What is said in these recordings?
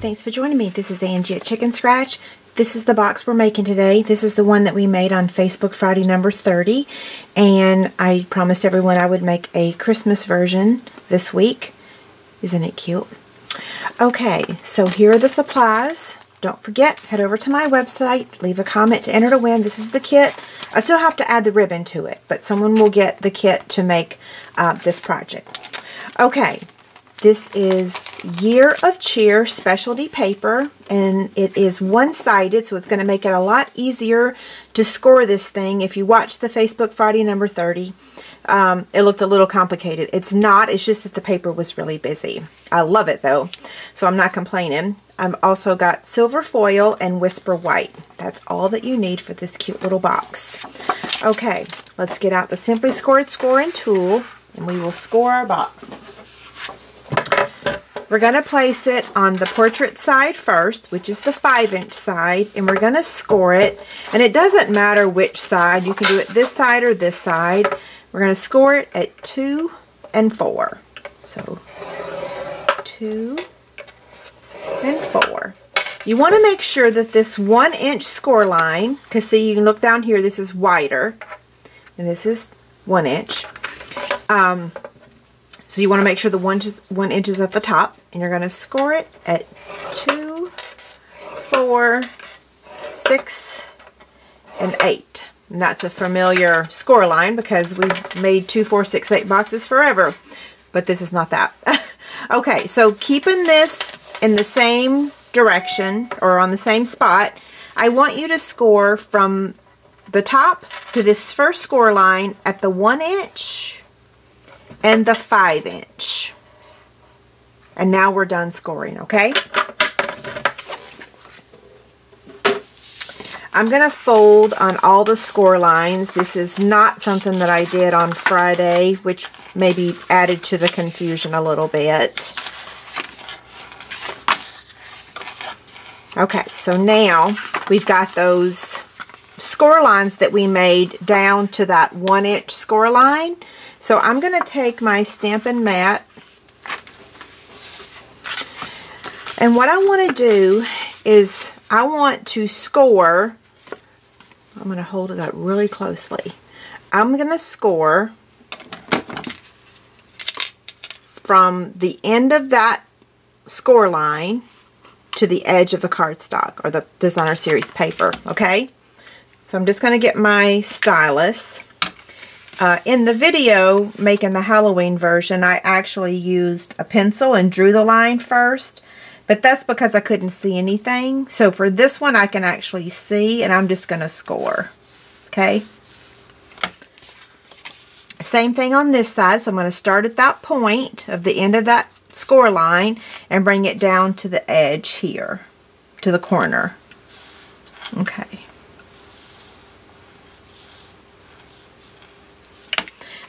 thanks for joining me. This is Angie at Chicken Scratch. This is the box we're making today. This is the one that we made on Facebook Friday number 30. And I promised everyone I would make a Christmas version this week. Isn't it cute? Okay, so here are the supplies. Don't forget, head over to my website, leave a comment to enter to win. This is the kit. I still have to add the ribbon to it, but someone will get the kit to make this project. Okay, this is Year of Cheer specialty paper, and it is one-sided, so it's going to make it a lot easier to score this thing. If you watch the Facebook Friday number 30, it looked a little complicated. It's not, it's just that the paper was really busy. I love it though, so I'm not complaining. I've also got silver foil and Whisper White. That's all that you need for this cute little box. Okay, let's get out the Simply Scored scoring tool and we will score our box. We're going to place it on the portrait side first, which is the 5-inch side, and we're going to score it. And it doesn't matter which side. You can do it this side or this side. We're going to score it at 2 and 4. So 2 and 4. You want to make sure that this 1-inch score line, because see, you can look down here, this is wider, and this is 1 inch. So you want to make sure the 1 inch is at the top, and you're going to score it at 2, 4, 6, and 8. And that's a familiar score line because we've made 2, 4, 6, 8 boxes forever. But this is not that. Okay, so keeping this in the same direction or on the same spot, I want you to score from the top to this first score line at the 1 inch and the 5-inch. And now we're done scoring, okay? I'm going to fold on all the score lines. This is not something that I did on Friday, which maybe added to the confusion a little bit. Okay, so now we've got those score lines that we made down to that 1-inch score line. So I'm going to take my Stampin' Mat, and what I want to do is I want to score. I'm going to hold it up really closely. I'm going to score from the end of that score line to the edge of the cardstock or the Designer Series paper, okay? So I'm just going to get my stylus. In the video making the Halloween version, I actually used a pencil and drew the line first, but that's because I couldn't see anything. So for this one, I can actually see, and I'm just going to score. Okay? Same thing on this side, so I'm going to start at that point of the end of that score line and bring it down to the edge here, to the corner. Okay.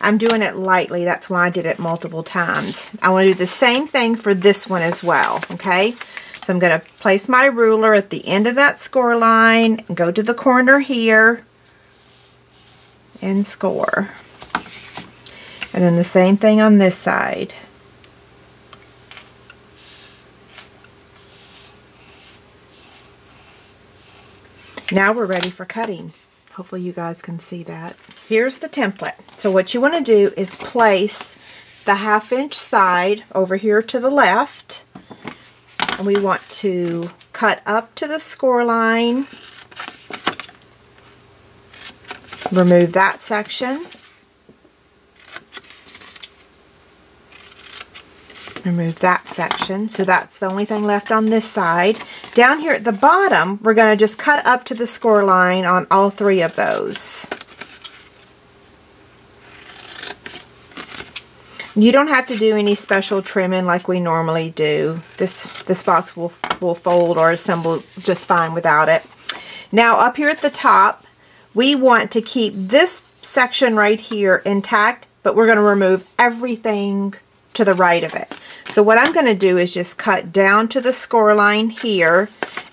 I'm doing it lightly, that's why I did it multiple times. I want to do the same thing for this one as well, okay? So I'm going to place my ruler at the end of that score line, and go to the corner here, and score. And then the same thing on this side. Now we're ready for cutting. Hopefully you guys can see that. Here's the template. So what you want to do is place the 1/2-inch side over here to the left. And we want to cut up to the score line. Remove that section. Remove that section. So that's the only thing left on this side. Down here at the bottom, we're going to just cut up to the score line on all 3 of those. You don't have to do any special trimming like we normally do. This box will fold or assemble just fine without it. Now up here at the top, we want to keep this section right here intact, but we're going to remove everything to the right of it. So what I'm going to do is just cut down to the score line here,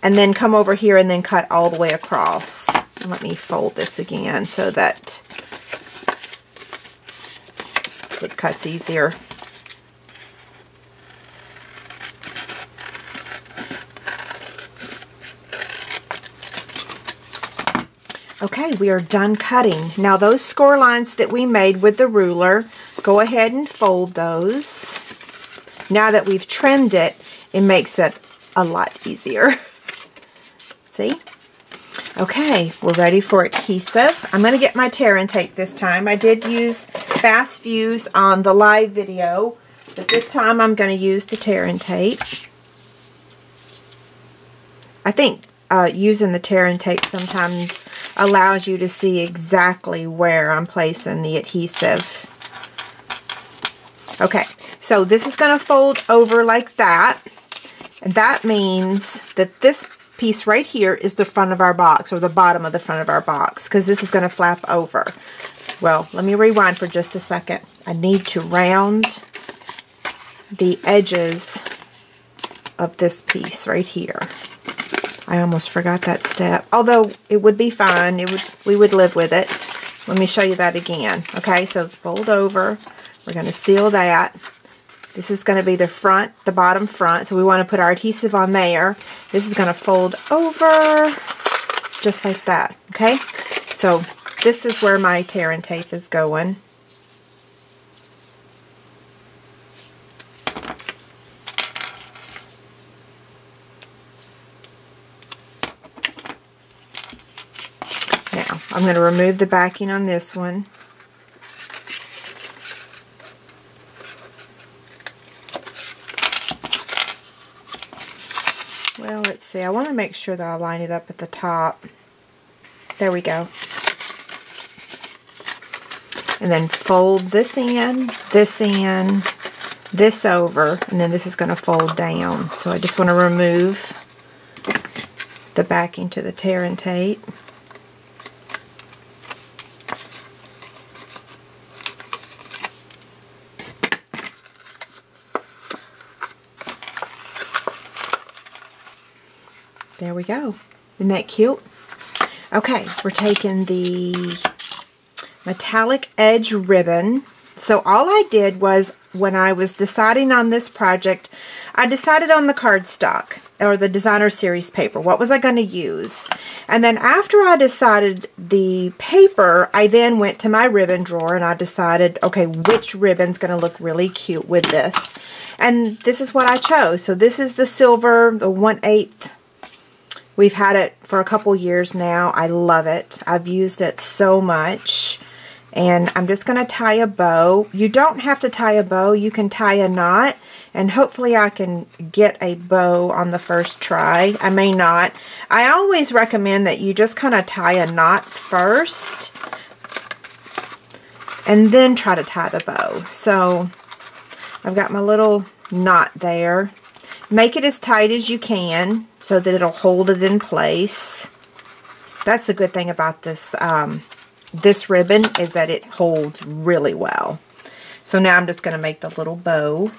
and then come over here and then cut all the way across. And let me fold this again so that it cuts easier. Okay, we are done cutting. Now those score lines that we made with the ruler, go ahead and fold those. Now that we've trimmed it, it makes it a lot easier. See? Okay, we're ready for adhesive. I'm going to get my tear and tape this time. I did use Fast Fuse on the live video, but this time I'm going to use the tear and tape. I think using the tear and tape sometimes allows you to see exactly where I'm placing the adhesive. Okay, so this is going to fold over like that, and that means that this piece right here is the front of our box, or the bottom of the front of our box, because this is going to flap over. Well, let me rewind for just a second. I need to round the edges of this piece right here. I almost forgot that step, although it would be fine. We would live with it. Let me show you that again. Okay, so fold over. We're going to seal that. This is going to be the front, the bottom front, so we want to put our adhesive on there. This is going to fold over just like that, okay? So this is where my tear and tape is going. Now, I'm going to remove the backing on this one. Well, let's see. I want to make sure that I line it up at the top. There we go. And then fold this in, this over, and then this is going to fold down. So I just want to remove the backing to the tear and tape. There we go. Isn't that cute? Okay, we're taking the metallic edge ribbon. So all I did was, when I was deciding on this project, I decided on the cardstock, or the designer series paper. What was I going to use? And then after I decided the paper, I then went to my ribbon drawer and I decided, okay, which ribbon's going to look really cute with this? And this is what I chose. So this is the silver, the 1/8. We've had it for a couple years now. I love it. I've used it so much. And I'm just going to tie a bow. You don't have to tie a bow. You can tie a knot. And hopefully I can get a bow on the first try. I may not. I always recommend that you just kind of tie a knot first, and then try to tie the bow. So I've got my little knot there. Make it as tight as you can so that it'll hold it in place. That's the good thing about this this ribbon, is that it holds really well. So now I'm just going to make the little bow.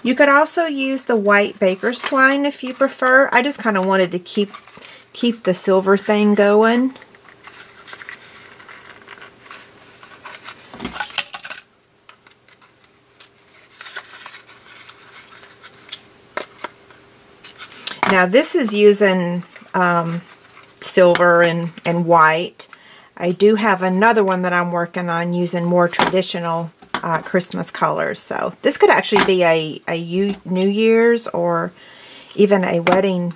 You could also use the white baker's twine if you prefer. I just kind of wanted to keep the silver thing going. Now this is using silver and white. I do have another one that I'm working on using more traditional Christmas colors. So this could actually be a New Year's or even a wedding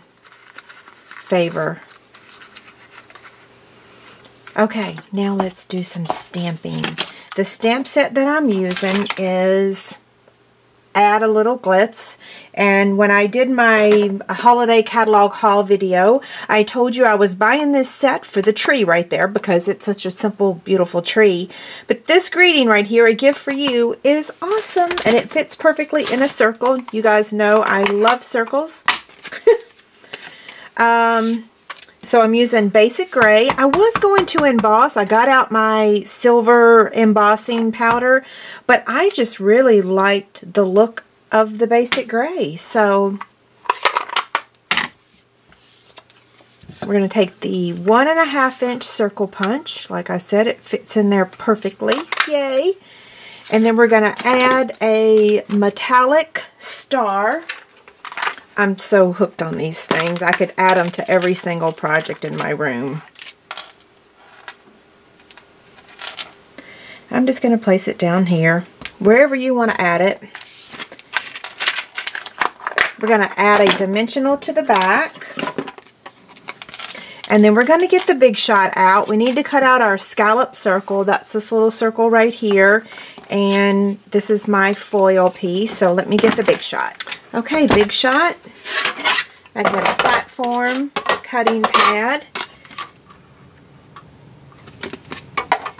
favor. Okay, now let's do some stamping. The stamp set that I'm using is Add a Little Glitz, and when I did my holiday catalog haul video, I told you I was buying this set for the tree right there because it's such a simple, beautiful tree. But this greeting right here, A Gift for You, is awesome, and it fits perfectly in a circle. You guys know I love circles. So I'm using basic gray. I was going to emboss. I got out my silver embossing powder, but I just really liked the look of the basic gray. So we're going to take the 1.5 inch circle punch. Like I said, it fits in there perfectly. Yay! And then we're going to add a metallic star I'm so hooked on these things. I could add them to every single project in my room. I'm just going to place it down here, wherever you want to add it. We're going to add a dimensional to the back. And then we're going to get the Big Shot out. We need to cut out our scallop circle. That's this little circle right here. And this is my foil piece. So let me get the Big Shot. Okay, Big Shot. Magnetic platform. Cutting pad.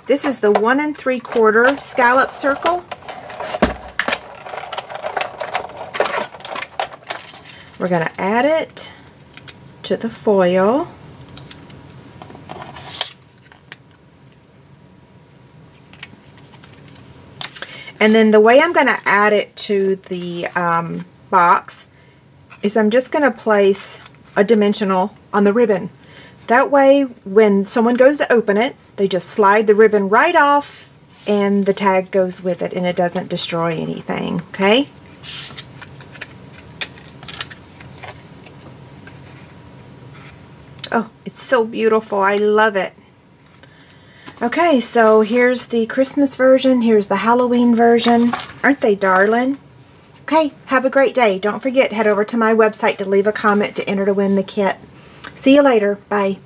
This is the 1 3/4 scallop circle. We're going to add it to the foil. And then the way I'm going to add it to the box is I'm just going to place a dimensional on the ribbon. That way, when someone goes to open it, they just slide the ribbon right off and the tag goes with it and it doesn't destroy anything, okay? Oh, it's so beautiful. I love it. Okay, so here's the Christmas version. Here's the Halloween version. Aren't they darling? Okay, have a great day. Don't forget, head over to my website to leave a comment to enter to win the kit. See you later. Bye.